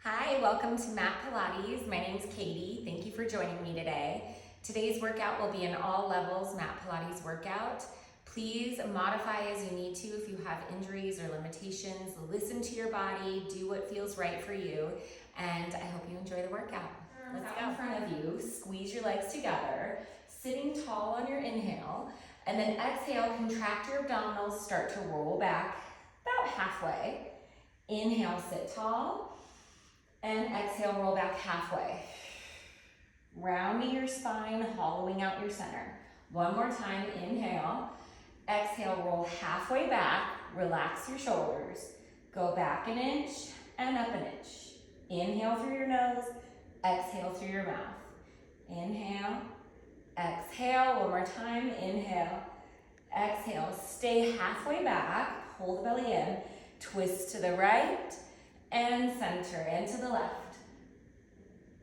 Hi, welcome to Mat Pilates. My name's Katie. Thank you for joining me today. Today's workout will be an all levels Mat Pilates workout. Please modify as you need to if you have injuries or limitations. Listen to your body, do what feels right for you, and I hope you enjoy the workout. Let's go. In front of you, squeeze your legs together, sitting tall on your inhale, and then exhale, contract your abdominals, start to roll back about halfway. Inhale, sit tall. And exhale, roll back halfway. Rounding your spine, hollowing out your center. One more time, inhale. Exhale, roll halfway back, relax your shoulders. Go back an inch and up an inch. Inhale through your nose, exhale through your mouth. Inhale, exhale, one more time, inhale, exhale. Stay halfway back, hold the belly in, twist to the right, and center, and to the left,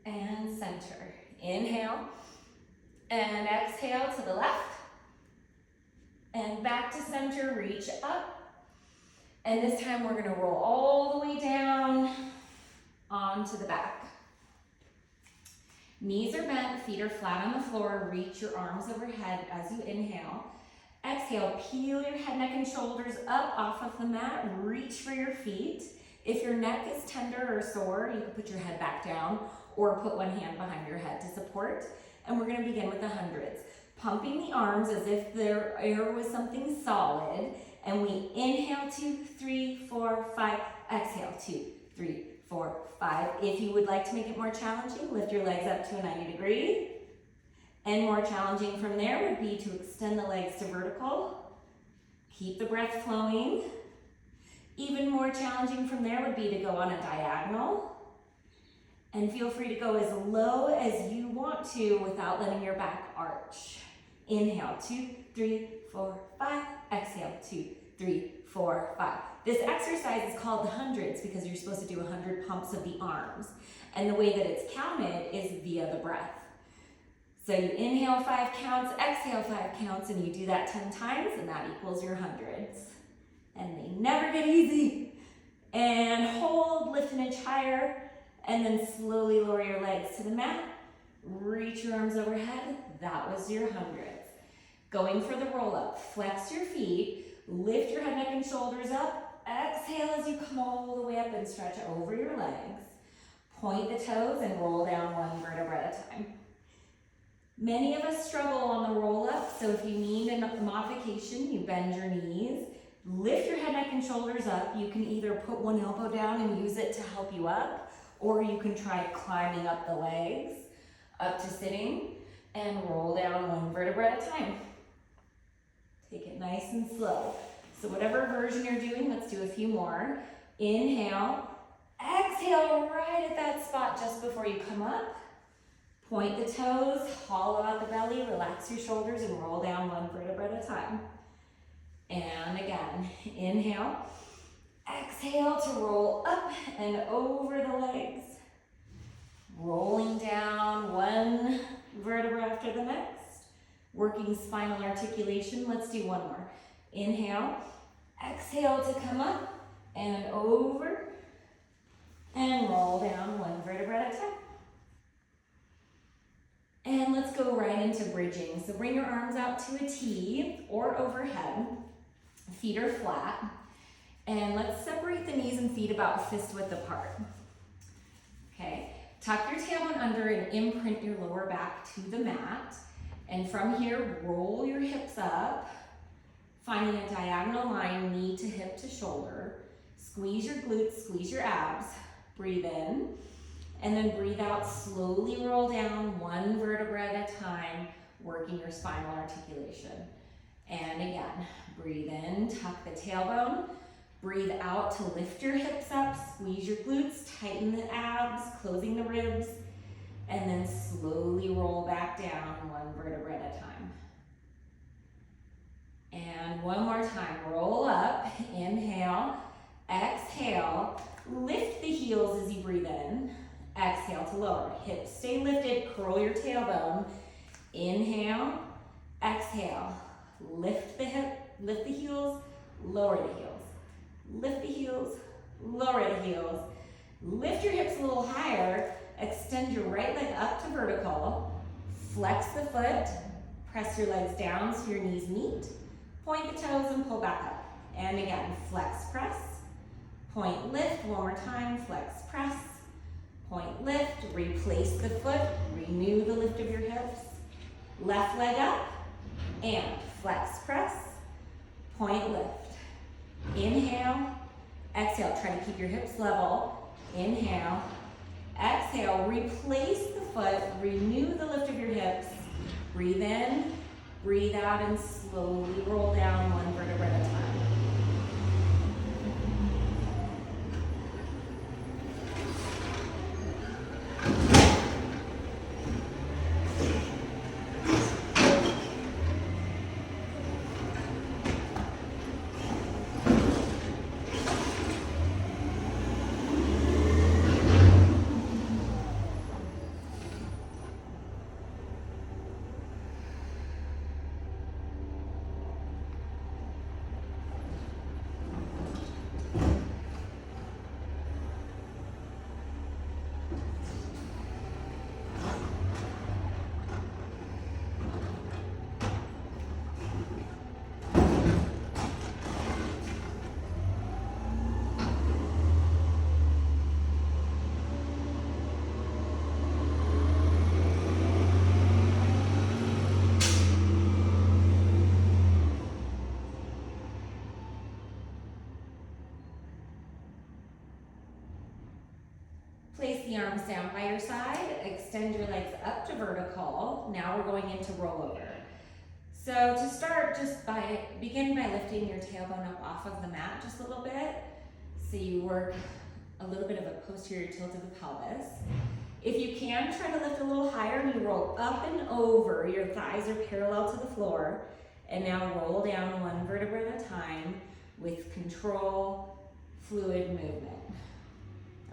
and center. Inhale, and exhale to the left, and back to center, reach up. And this time we're gonna roll all the way down onto the back. Knees are bent, feet are flat on the floor, reach your arms overhead as you inhale. Exhale, peel your head, neck, and shoulders up off of the mat, reach for your feet. If your neck is tender or sore, you can put your head back down or put one hand behind your head to support. And we're gonna begin with the hundreds. Pumping the arms as if their air was something solid. And we inhale, 2, 3, 4, 5. Exhale, 2, 3, 4, 5. If you would like to make it more challenging, lift your legs up to a 90 degree. And more challenging from there would be to extend the legs to vertical. Keep the breath flowing. Even more challenging from there would be to go on a diagonal. And feel free to go as low as you want to without letting your back arch. Inhale, 2, 3, 4, 5. Exhale, 2, 3, 4, 5. This exercise is called the hundreds because you're supposed to do 100 pumps of the arms. And the way that it's counted is via the breath. So you inhale 5 counts, exhale 5 counts, and you do that 10 times, and that equals your hundreds. And they never get easy. And hold, lift an inch higher, and then slowly lower your legs to the mat. Reach your arms overhead. That was your hundreds. Going for the roll up. Flex your feet, lift your head, neck, and shoulders up. Exhale as you come all the way up and stretch over your legs. Point the toes and roll down one vertebra at a time. Many of us struggle on the roll up, so if you need a modification, you bend your knees. Lift your head, neck, and shoulders up. You can either put one elbow down and use it to help you up, or you can try climbing up the legs, up to sitting, and roll down one vertebra at a time. Take it nice and slow. So whatever version you're doing, let's do a few more. Inhale, exhale right at that spot just before you come up. Point the toes, hollow out the belly, relax your shoulders, and roll down one vertebra at a time. And again, inhale, exhale to roll up and over the legs. Rolling down one vertebra after the next. Working spinal articulation. Let's do one more. Inhale, exhale to come up and over. And roll down one vertebra at a time. And let's go right into bridging. So bring your arms out to a T or overhead. Feet are flat. And let's separate the knees and feet about fist width apart. Okay, tuck your tailbone under and imprint your lower back to the mat. And from here, roll your hips up, finding a diagonal line, knee to hip to shoulder. Squeeze your glutes, squeeze your abs. Breathe in. And then breathe out, slowly roll down one vertebra at a time, working your spinal articulation. And again, breathe in, tuck the tailbone. Breathe out to lift your hips up, squeeze your glutes, tighten the abs, closing the ribs, and then slowly roll back down one vertebra at a time. And one more time, roll up, inhale, exhale, lift the heels as you breathe in. Exhale to lower. Hips stay lifted. Curl your tailbone. Inhale. Exhale. Lift the hip. Lift the heels. Lower the heels. Lift the heels. Lower the heels. Lift your hips a little higher, extend your right leg up to vertical, flex the foot, press your legs down so your knees meet, point the toes and pull back up. And again, flex, press, point, lift, one more time, flex, press, point, lift, replace the foot, renew the lift of your hips, left leg up, and flex, press, point, lift. Inhale, exhale, try to keep your hips level. Inhale, exhale, replace the foot, renew the lift of your hips, breathe in, breathe out, and slowly roll down one vertebra at a time. Place the arms down by your side, extend your legs up to vertical. Now we're going into rollover. So to start, begin by lifting your tailbone up off of the mat just a little bit. So you work a little bit of a posterior tilt of the pelvis. If you can, try to lift a little higher and you roll up and over. Your thighs are parallel to the floor. And now roll down one vertebra at a time with control, fluid movement.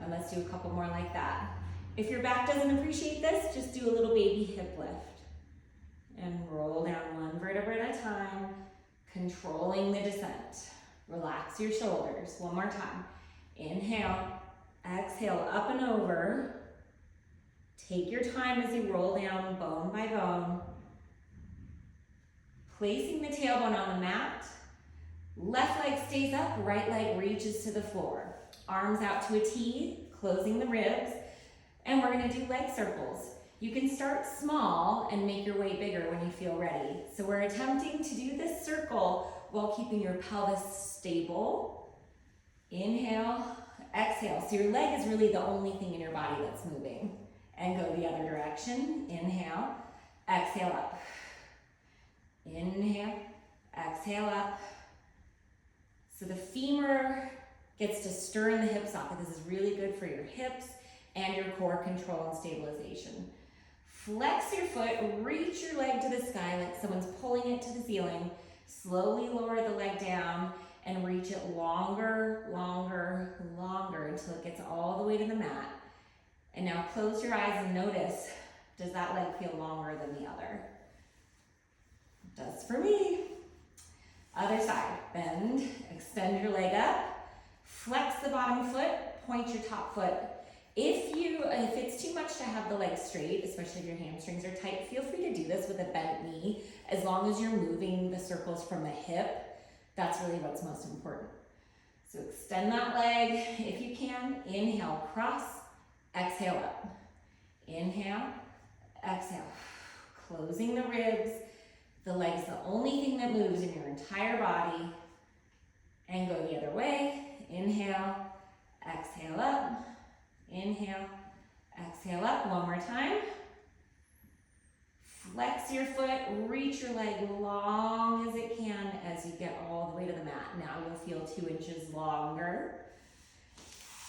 And let's do a couple more like that. If your back doesn't appreciate this, just do a little baby hip lift. And roll down one vertebra at a time, controlling the descent. Relax your shoulders. One more time. Inhale, exhale, up and over. Take your time as you roll down bone by bone. Placing the tailbone on the mat. Left leg stays up, right leg reaches to the floor. Arms out to a T, closing the ribs, and we're gonna do leg circles. You can start small and make your way bigger when you feel ready. So we're attempting to do this circle while keeping your pelvis stable. Inhale, exhale. So your leg is really the only thing in your body that's moving. And go the other direction. Inhale, exhale up. Inhale, exhale up. So the femur gets to stir in the hip socket. This is really good for your hips and your core control and stabilization. Flex your foot, reach your leg to the sky like someone's pulling it to the ceiling. Slowly lower the leg down and reach it longer, longer, longer until it gets all the way to the mat. And now close your eyes and notice, does that leg feel longer than the other? It does for me. Other side, bend, extend your leg up, flex the bottom foot, point your top foot. If it's too much to have the leg straight, especially if your hamstrings are tight, feel free to do this with a bent knee, as long as you're moving the circles from the hip. That's really what's most important. So extend that leg if you can. Inhale, cross, exhale up. Inhale, exhale. Closing the ribs. The leg's the only thing that moves in your entire body. And go the other way. Inhale, exhale up. Inhale, exhale up. One more time. Flex your foot, reach your leg long as it can as you get all the way to the mat. Now you'll feel 2 inches longer.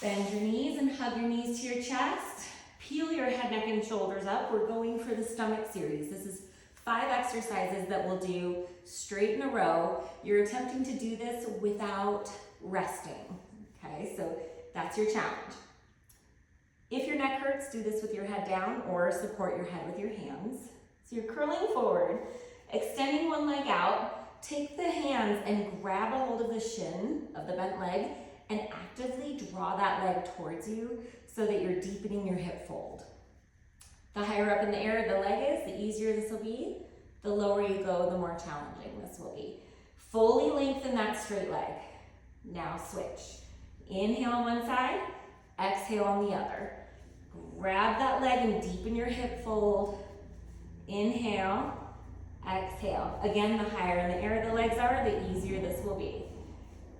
Bend your knees and hug your knees to your chest. Peel your head, neck, and shoulders up. We're going for the stomach series. This is 5 exercises that we'll do straight in a row. You're attempting to do this without resting, okay? So that's your challenge. If your neck hurts, do this with your head down or support your head with your hands. So you're curling forward, extending one leg out. Take the hands and grab a hold of the shin of the bent leg and actively draw that leg towards you so that you're deepening your hip fold. The higher up in the air the leg is, the easier this will be. The lower you go, the more challenging this will be. Fully lengthen that straight leg. Now switch. Inhale on one side, exhale on the other. Grab that leg and deepen your hip fold. Inhale, exhale. Again, the higher in the air the legs are, the easier this will be.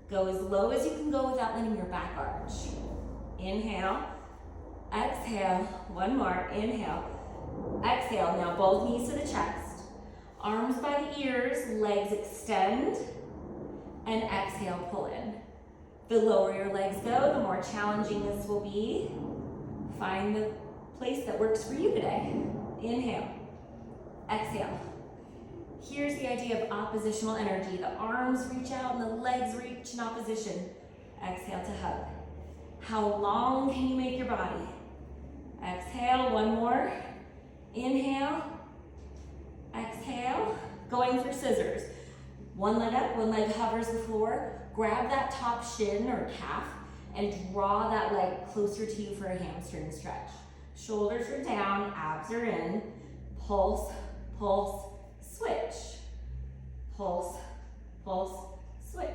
Go as low as you can go without letting your back arch. Inhale, exhale, one more, inhale, exhale. Now both knees to the chest, arms by the ears, legs extend, and exhale, pull in. The lower your legs go, the more challenging this will be. Find the place that works for you today. Inhale, exhale. Here's the idea of oppositional energy. The arms reach out and the legs reach in opposition. Exhale to hug. How long can you make your body? Exhale, one more. Inhale, exhale. Going for scissors. One leg up, one leg hovers the floor. Grab that top shin or calf and draw that leg closer to you for a hamstring stretch. Shoulders are down, abs are in. Pulse, pulse, switch. Pulse, pulse, switch.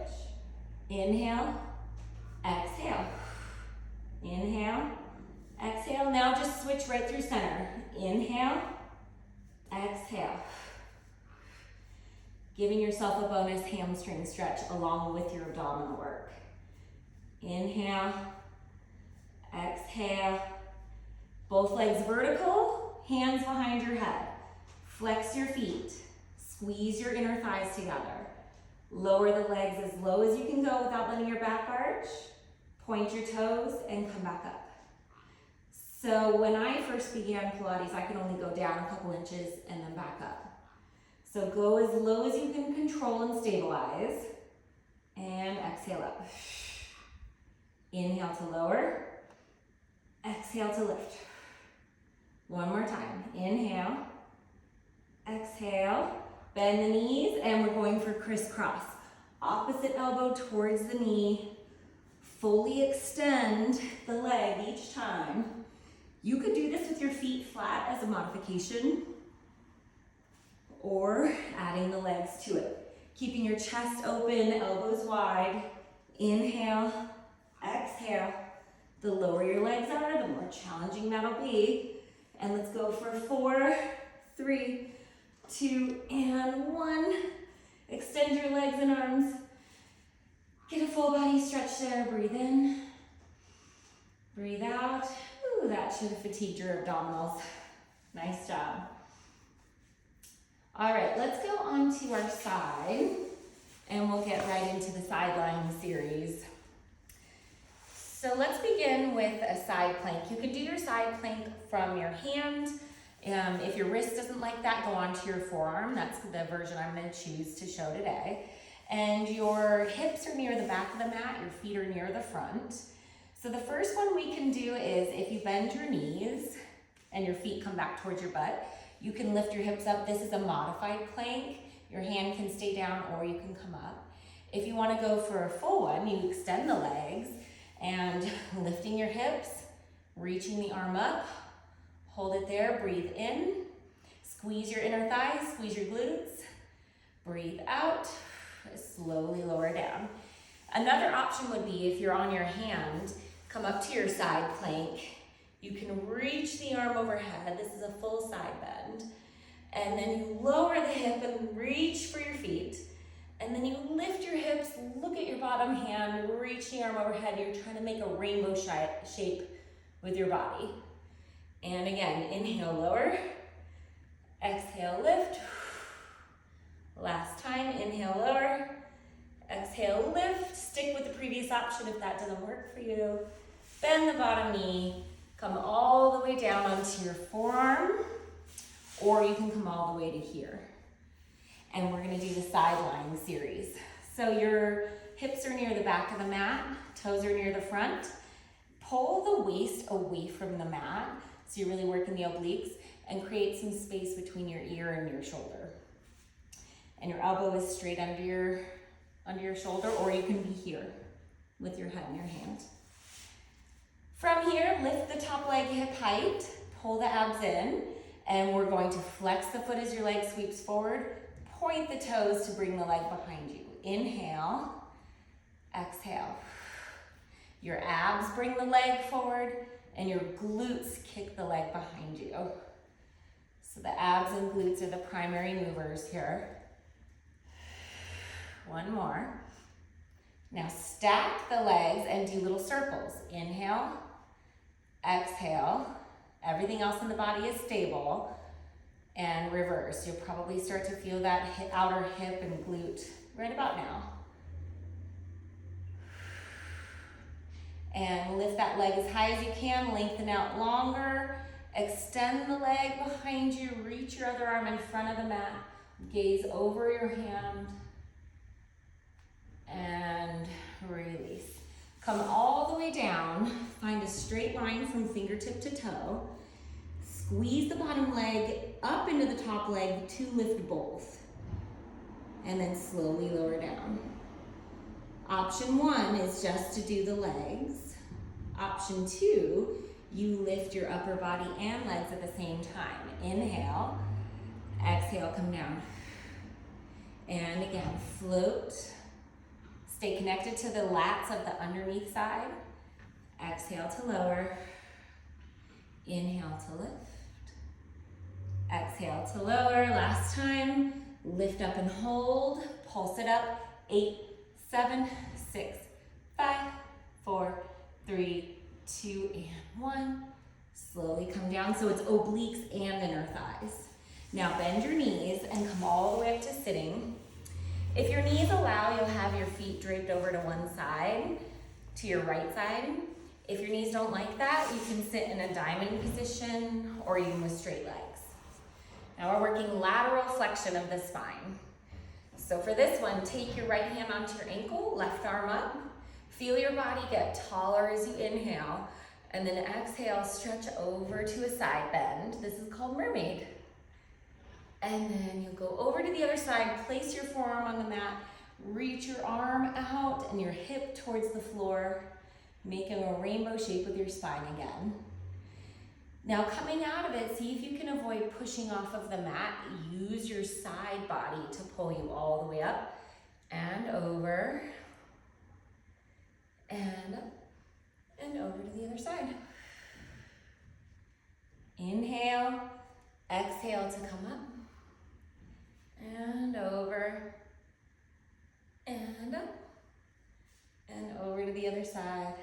Inhale, exhale. Inhale, exhale. Now just switch right through center. Inhale, exhale. Giving yourself a bonus hamstring stretch along with your abdominal work. Inhale, exhale. Both legs vertical, hands behind your head. Flex your feet. Squeeze your inner thighs together. Lower the legs as low as you can go without letting your back arch. Point your toes and come back up. So when I first began Pilates, I could only go down a couple inches and then back up. So go as low as you can control and stabilize. And exhale up. Inhale to lower. Exhale to lift. One more time. Inhale. Exhale. Bend the knees and we're going for crisscross. Opposite elbow towards the knee. Fully extend the leg each time. You could do this with your feet flat as a modification, or adding the legs to it. Keeping your chest open, elbows wide. Inhale, exhale. The lower your legs are, the more challenging that'll be. And let's go for 4, 3, 2, and 1. Extend your legs and arms. Get a full body stretch there. Breathe in. Breathe out. Ooh, that should have fatigued your abdominals. Nice job. All right, let's go on to our side and we'll get right into the sideline series. So let's begin with a side plank. You can do your side plank from your hand. If your wrist doesn't like that, go onto your forearm. That's the version I'm going to choose to show today. And your hips are near the back of the mat, your feet are near the front. So the first one we can do is if you bend your knees and your feet come back towards your butt, you can lift your hips up. This is a modified plank. Your hand can stay down or you can come up. If you want to go for a full one, you extend the legs and lifting your hips, reaching the arm up, hold it there, breathe in, squeeze your inner thighs, squeeze your glutes, breathe out, slowly lower down. Another option would be if you're on your hand, come up to your side plank. You can reach the arm overhead. This is a full side bend. And then you lower the hip and reach for your feet. And then you lift your hips, look at your bottom hand, reach the arm overhead. You're trying to make a rainbow shape with your body. And again, inhale, lower. Exhale, lift. Last time, inhale, lower. Exhale, lift. Stick with the previous option if that doesn't work for you. Bend the bottom knee. Come all the way down onto your forearm, or you can come all the way to here. And we're gonna do the sideline series. So your hips are near the back of the mat, toes are near the front. Pull the waist away from the mat, so you're really working the obliques, and create some space between your ear and your shoulder. And your elbow is straight under your shoulder, or you can be here. with your head in your hand. From here, lift the top leg hip height, pull the abs in, and we're going to flex the foot as your leg sweeps forward. Point the toes to bring the leg behind you. Inhale, exhale. Your abs bring the leg forward, and your glutes kick the leg behind you. So the abs and glutes are the primary movers here. One more. Now stack the legs and do little circles. Inhale, exhale. Everything else in the body is stable. And reverse. You'll probably start to feel that outer hip and glute right about now. And lift that leg as high as you can, lengthen out longer. Extend the leg behind you, reach your other arm in front of the mat, gaze over your hand, and release. Come all the way down, find a straight line from fingertip to toe. Squeeze the bottom leg up into the top leg to lift both. And then slowly lower down. Option 1 is just to do the legs. Option 2, you lift your upper body and legs at the same time. Inhale, exhale, come down. And again, float. Stay connected to the lats of the underneath side. Exhale to lower. Inhale to lift. Exhale to lower. Last time. Lift up and hold. Pulse it up. 8, 7, 6, 5, 4, 3, 2, and 1. Slowly come down so it's obliques and inner thighs. Now bend your knees and come all the way up to sitting. If your knees allow, you'll have your feet draped over to one side, to your right side. If your knees don't like that, you can sit in a diamond position or even with straight legs. Now we're working lateral flexion of the spine. So for this one, take your right hand onto your ankle, left arm up. Feel your body get taller as you inhale, and then exhale, stretch over to a side bend. This is called mermaid. And then you'll go over to the other side, place your forearm on the mat, reach your arm out and your hip towards the floor, making a rainbow shape with your spine again. Now coming out of it, see if you can avoid pushing off of the mat. Use your side body to pull you all the way up and over and up and over to the other side. Inhale, exhale to come up and over and up and over to the other side.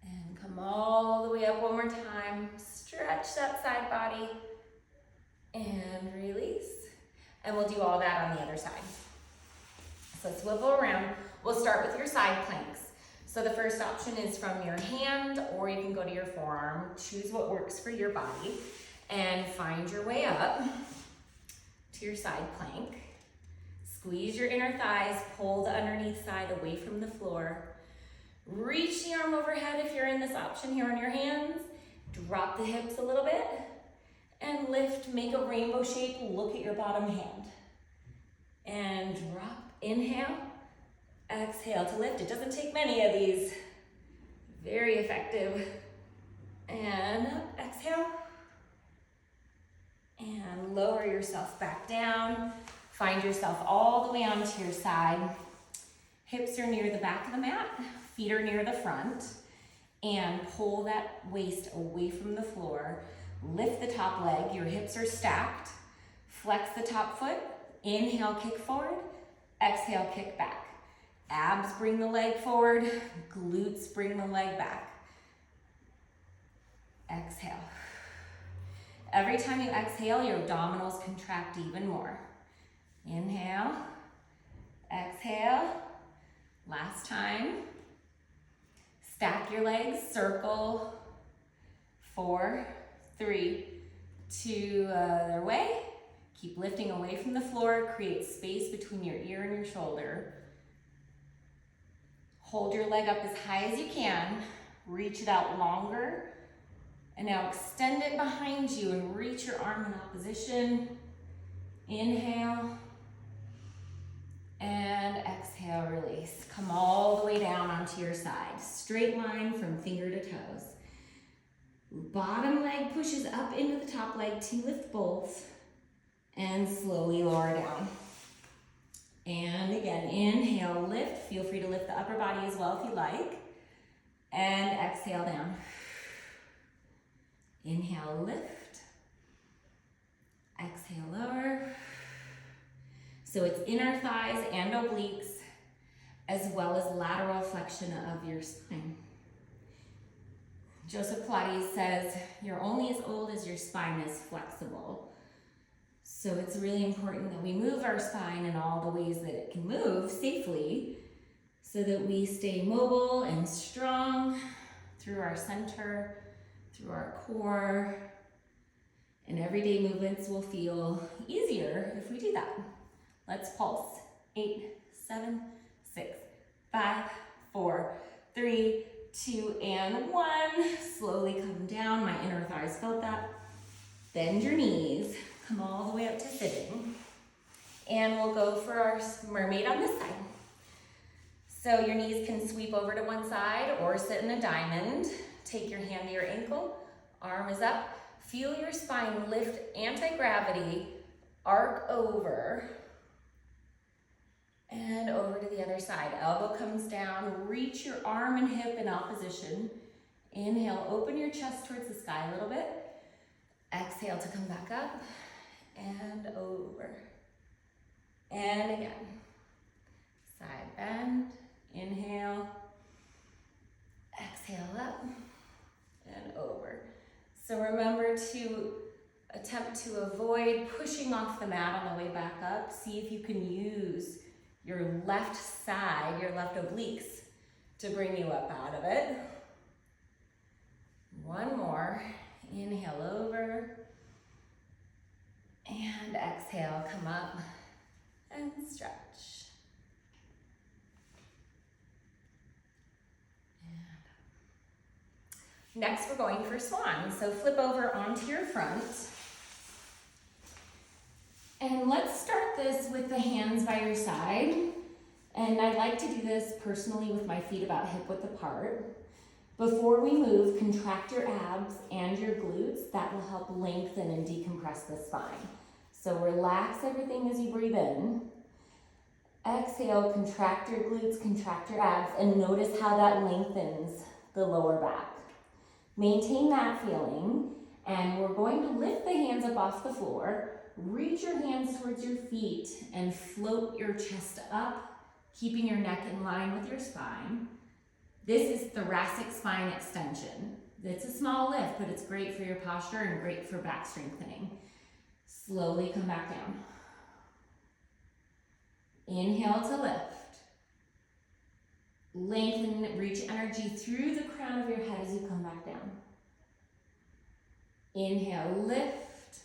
And come all the way up one more time. Stretch that side body and release. And we'll do all that on the other side. So swivel around. We'll start with your side planks. So the first option is from your hand, or you can go to your forearm. Choose what works for your body and find your way up to your side plank. Squeeze your inner thighs, pull the underneath side away from the floor. Reach the arm overhead if you're in this option here on your hands. Drop the hips a little bit and lift, make a rainbow shape, look at your bottom hand. And drop, inhale, exhale to lift. It doesn't take many of these. Very effective. And up, exhale. And lower yourself back down. Find yourself all the way onto your side. Hips are near the back of the mat. Feet are near the front. And pull that waist away from the floor. Lift the top leg. Your hips are stacked. Flex the top foot. Inhale, kick forward. Exhale, kick back. Abs bring the leg forward. Glutes bring the leg back. Exhale. Every time you exhale, your abdominals contract even more. Inhale. Exhale. Last time. Stack your legs, circle. 4, 3, 2, other way. Keep lifting away from the floor. Create space between your ear and your shoulder. Hold your leg up as high as you can. Reach it out longer. And now extend it behind you and reach your arm in opposition. Inhale. And exhale, release. Come all the way down onto your side. Straight line from finger to toes. Bottom leg pushes up into the top leg to lift both. And slowly lower down. And again, inhale, lift. Feel free to lift the upper body as well if you like. And exhale down. Inhale, lift. Exhale, lower. So it's inner thighs and obliques, as well as lateral flexion of your spine. Joseph Pilates says, you're only as old as your spine is flexible. So it's really important that we move our spine in all the ways that it can move safely so that we stay mobile and strong through our center, through our core, and everyday movements will feel easier if we do that. Let's pulse. 8, 7, 6, 5, 4, 3, 2, and 1. Slowly come down. My inner thighs felt that. Bend your knees. Come all the way up to sitting. And we'll go for our mermaid on this side. So your knees can sweep over to one side or sit in a diamond. Take your hand to your ankle. Arm is up. Feel your spine lift anti-gravity. Arc over. And over to the other side. Elbow comes down. Reach your arm and hip in opposition. Inhale, open your chest towards the sky a little bit. Exhale to come back up. And over. And again. Side bend. Inhale. Exhale up. And over. So remember to attempt to avoid pushing off the mat on the way back up. See if you can use your left side, your left obliques, to bring you up out of it. One more. Inhale over. And exhale, come up and stretch. And next, we're going for swan. So flip over onto your front. And let's start this with the hands by your side. And I like to do this personally with my feet about hip width apart. Before we move, contract your abs and your glutes. That will help lengthen and decompress the spine. So relax everything as you breathe in. Exhale, contract your glutes, contract your abs, and notice how that lengthens the lower back. Maintain that feeling, and we're going to lift the hands up off the floor. Reach your hands towards your feet and float your chest up, keeping your neck in line with your spine. This is thoracic spine extension. It's a small lift, but it's great for your posture and great for back strengthening. Slowly come back down. Inhale to lift. Lengthen, reach energy through the crown of your head as you come back down. Inhale, lift.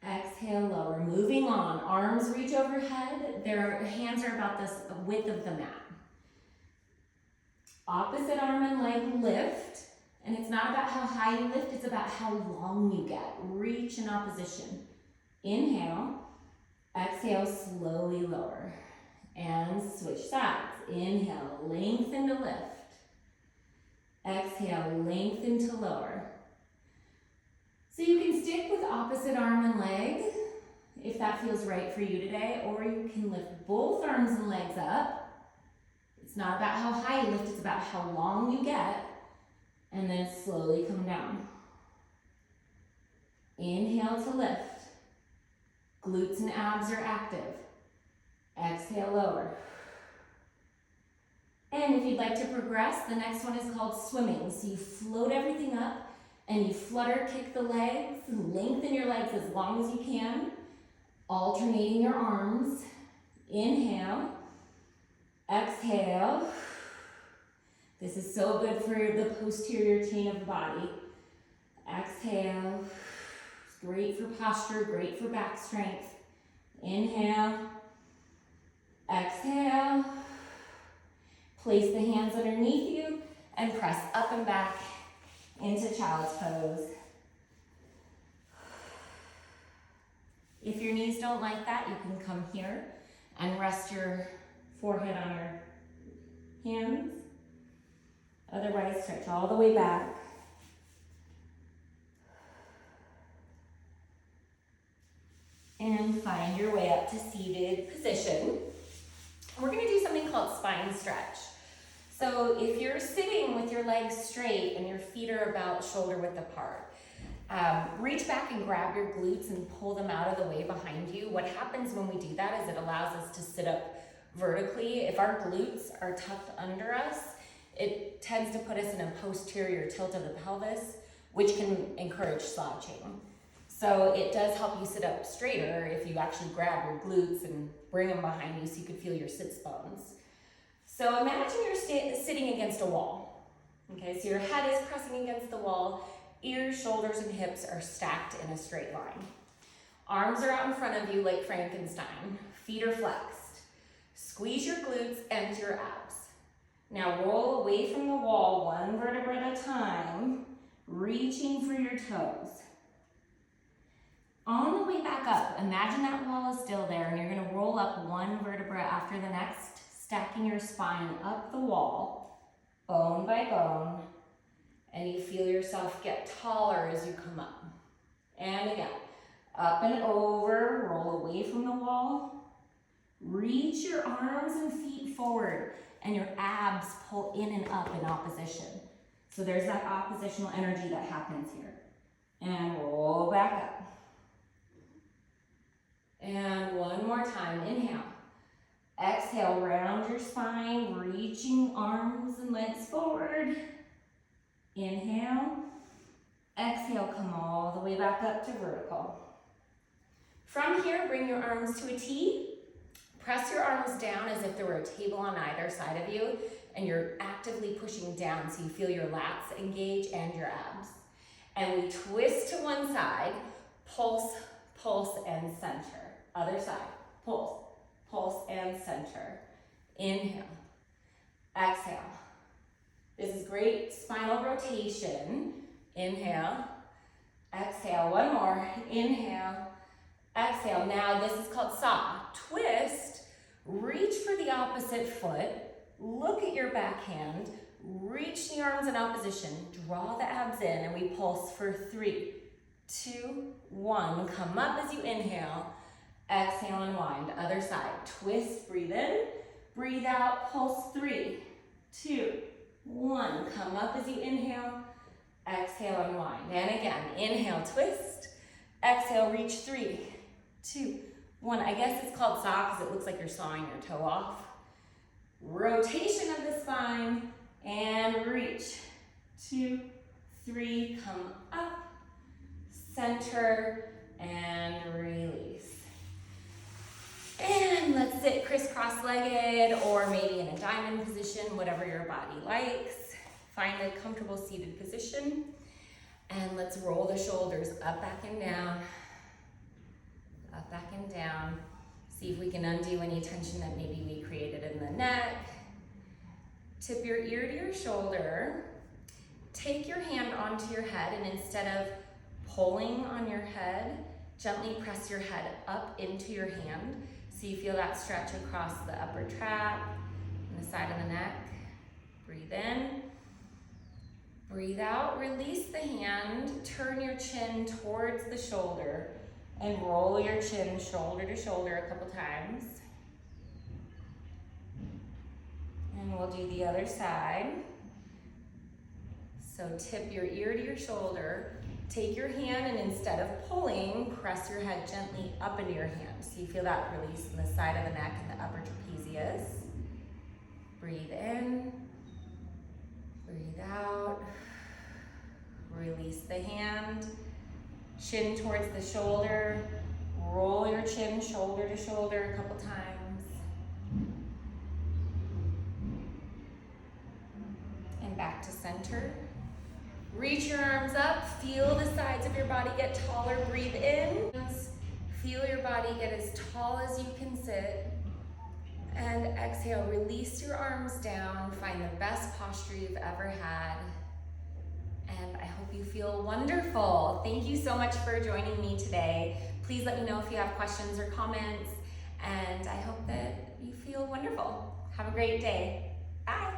Exhale, lower. Moving on. Arms reach overhead. Their hands are about the width of the mat. Opposite arm and leg lift. And it's not about how high you lift, it's about how long you get. Reach in opposition. Inhale. Exhale, slowly lower. And switch sides. Inhale, lengthen to lift. Exhale, lengthen to lower. So you can stick with opposite arm and leg if that feels right for you today, or you can lift both arms and legs up. It's not about how high you lift, it's about how long you get, and then slowly come down. Inhale to lift. Glutes and abs are active. Exhale, lower. And if you'd like to progress, the next one is called swimming. So you float everything up and you flutter kick the legs, lengthen your legs as long as you can, alternating your arms. Inhale, exhale. This is so good for the posterior chain of the body. Exhale. It's great for posture, great for back strength. Inhale, exhale. Place the hands underneath you and press up and back into child's pose. If your knees don't like that, you can come here And rest your forehead on your hands. Otherwise, stretch all the way back. And find your way up to seated position. We're gonna do something called spine stretch. So if you're sitting with your legs straight and your feet are about shoulder width apart, reach back and grab your glutes and pull them out of the way behind you. What happens when we do that is it allows us to sit up vertically. If our glutes are tucked under us, it tends to put us in a posterior tilt of the pelvis, which can encourage slouching. So it does help you sit up straighter if you actually grab your glutes and bring them behind you so you can feel your sits bones. So imagine you're sitting against a wall. Okay, so your head is pressing against the wall, ears, shoulders, and hips are stacked in a straight line. Arms are out in front of you like Frankenstein. Feet are flexed. Squeeze your glutes and your abs. Now roll away from the wall one vertebra at a time, reaching for your toes. On the way back up, imagine that wall is still there and you're gonna roll up one vertebra after the next, stacking your spine up the wall, bone by bone, and you feel yourself get taller as you come up. And again, up and over, roll away from the wall, reach your arms and feet forward, and your abs pull in and up in opposition. So there's that oppositional energy that happens here. And roll back up. And one more time, inhale. Exhale, round your spine, reaching arms and legs forward. Inhale. Exhale, come all the way back up to vertical. From here, bring your arms to a T. Press your arms down as if there were a table on either side of you, and you're actively pushing down so you feel your lats engage and your abs. And we twist to one side, pulse, pulse, and center. Other side, pulse, pulse, and center. Inhale, exhale. This is great spinal rotation. Inhale, exhale, one more. Inhale, exhale. Now this is called saw. Twist, reach for the opposite foot, look at your backhand, reach the arms in opposition, draw the abs in, and we pulse for 3, 2, 1. Come up as you inhale. Exhale and wind. Other side. Twist, breathe in, breathe out, pulse 3, 2, 1. Come up as you inhale. Exhale and wind. And again, inhale, twist. Exhale, reach 3, 2, 1. I guess it's called saw because it looks like you're sawing your toe off. Rotation of the spine and reach. 2, 3. Come up, center, and release. And let's sit crisscross-legged or maybe in a diamond position, whatever your body likes. Find a comfortable seated position. And let's roll the shoulders up, back, and down. Up, back, and down. See if we can undo any tension that maybe we created in the neck. Tip your ear to your shoulder. Take your hand onto your head, and instead of pulling on your head, gently press your head up into your hand. So you feel that stretch across the upper trap and the side of the neck. Breathe in. Breathe out. Release the hand. Turn your chin towards the shoulder and roll your chin shoulder to shoulder a couple times. And we'll do the other side. So tip your ear to your shoulder. Take your hand and instead of pulling, press your head gently up into your hand. So you feel that release in the side of the neck and the upper trapezius. Breathe in, breathe out, release the hand, chin towards the shoulder, roll your chin shoulder to shoulder a couple times. And back to center. Reach your arms up, feel the sides of your body get taller, breathe in. Feel your body get as tall as you can sit. And exhale, release your arms down, find the best posture you've ever had. And I hope you feel wonderful. Thank you so much for joining me today. Please let me know if you have questions or comments. And I hope that you feel wonderful. Have a great day. Bye.